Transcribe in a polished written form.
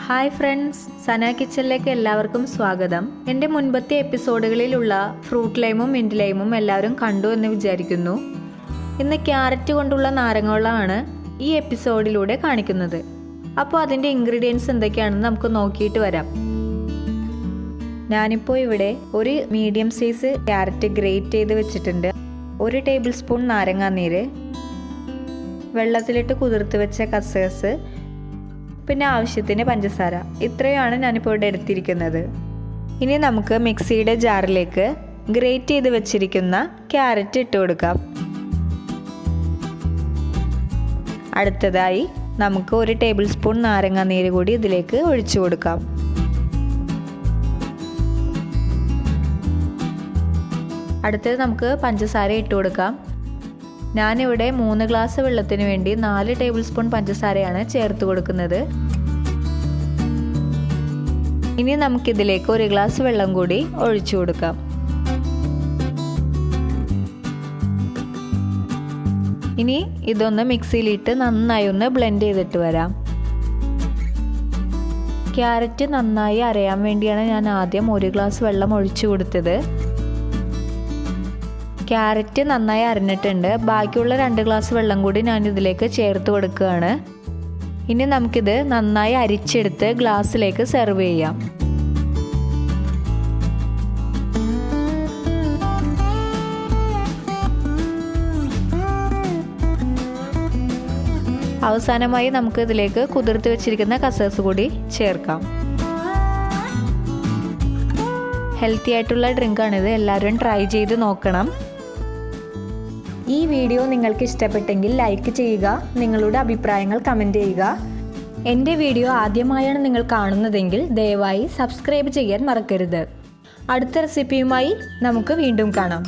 Hi friends, സന കിച്ചണിലേക്ക് എല്ലാവർക്കും സ്വാഗതം. എൻ്റെ മുൻപത്തെ എപ്പിസോഡുകളിലുള്ള ഫ്രൂട്ട് ലൈമും മിൻറ്റ് ലൈമും എല്ലാവരും കണ്ടു എന്ന് വിചാരിക്കുന്നു. ഇന്ന് ക്യാരറ്റ് കൊണ്ടുള്ള നാരങ്ങവെള്ളമാണ് ഈ എപ്പിസോഡിലൂടെ കാണിക്കുന്നത്. അപ്പോൾ അതിൻ്റെ ഇൻഗ്രീഡിയൻസ് എന്തൊക്കെയാണെന്ന് നമുക്ക് നോക്കിയിട്ട് വരാം. ഞാനിപ്പോൾ ഇവിടെ ഒരു മീഡിയം സൈസ് ക്യാരറ്റ് ഗ്രേറ്റ് ചെയ്ത് വെച്ചിട്ടുണ്ട്. 1 ടേബിൾ സ്പൂൺ നാരങ്ങാനീര്, വെള്ളത്തിലിട്ട് കുതിർത്ത് വെച്ച കസകസ്, പിന്നെ ആവശ്യത്തിന് പഞ്ചസാര. ഇത്രയാണ് ഞാനിപ്പോൾ ഇവിടെ എടുത്തിരിക്കുന്നത്. ഇനി നമുക്ക് മിക്സിയുടെ ജാറിലേക്ക് ഗ്രേറ്റ് ചെയ്ത് വെച്ചിരിക്കുന്ന ക്യാരറ്റ് ഇട്ട് കൊടുക്കാം. അടുത്തതായി നമുക്ക് 1 ടേബിൾ സ്പൂൺ നാരങ്ങാനീര് കൂടി ഇതിലേക്ക് ഒഴിച്ചു കൊടുക്കാം. അടുത്തത് നമുക്ക് പഞ്ചസാര ഇട്ട് കൊടുക്കാം. ഞാനിവിടെ 3 ഗ്ലാസ് വെള്ളത്തിന് വേണ്ടി 4 ടേബിൾ സ്പൂൺ പഞ്ചസാരയാണ് ചേർത്ത് കൊടുക്കുന്നത്. ഇനി നമുക്കിതിലേക്ക് 1 ഗ്ലാസ് വെള്ളം കൂടി ഒഴിച്ചു കൊടുക്കാം. ഇനി ഇതൊന്ന് മിക്സിയിലിട്ട് നന്നായി ഒന്ന് ബ്ലെൻഡ് ചെയ്തിട്ട് വരാം. ക്യാരറ്റ് നന്നായി അരയാൻ വേണ്ടിയാണ് ഞാൻ ആദ്യം 1 ഗ്ലാസ് വെള്ളം ഒഴിച്ചു കൊടുത്തത്. ക്യാരറ്റ് നന്നായി അരഞ്ഞിട്ടുണ്ട്. ബാക്കിയുള്ള 2 ഗ്ലാസ് വെള്ളം കൂടി ഞാൻ ഇതിലേക്ക് ചേർത്ത് കൊടുക്കുകയാണ്. ഇനി നമുക്കിത് നന്നായി അരിച്ചെടുത്ത് ഗ്ലാസ്സിലേക്ക് സെർവ് ചെയ്യാം. അവസാനമായി നമുക്ക് ഇതിലേക്ക് കുതിർത്ത് വെച്ചിരിക്കുന്ന കസകസ് കൂടി ചേർക്കാം. ഹെൽത്തി ആയിട്ടുള്ള ഡ്രിങ്കാണിത്. എല്ലാവരും ട്രൈ ചെയ്ത് നോക്കണം. ഈ വീഡിയോ നിങ്ങൾക്ക് ഇഷ്ടപ്പെട്ടെങ്കിൽ ലൈക്ക് ചെയ്യുക, നിങ്ങളുടെ അഭിപ്രായങ്ങൾ കമൻറ്റ് ചെയ്യുക. എൻ്റെ വീഡിയോ ആദ്യമായാണ് നിങ്ങൾ കാണുന്നതെങ്കിൽ ദയവായി സബ്സ്ക്രൈബ് ചെയ്യാൻ മറക്കരുത്. അടുത്ത റെസിപ്പിയുമായി നമുക്ക് വീണ്ടും കാണാം.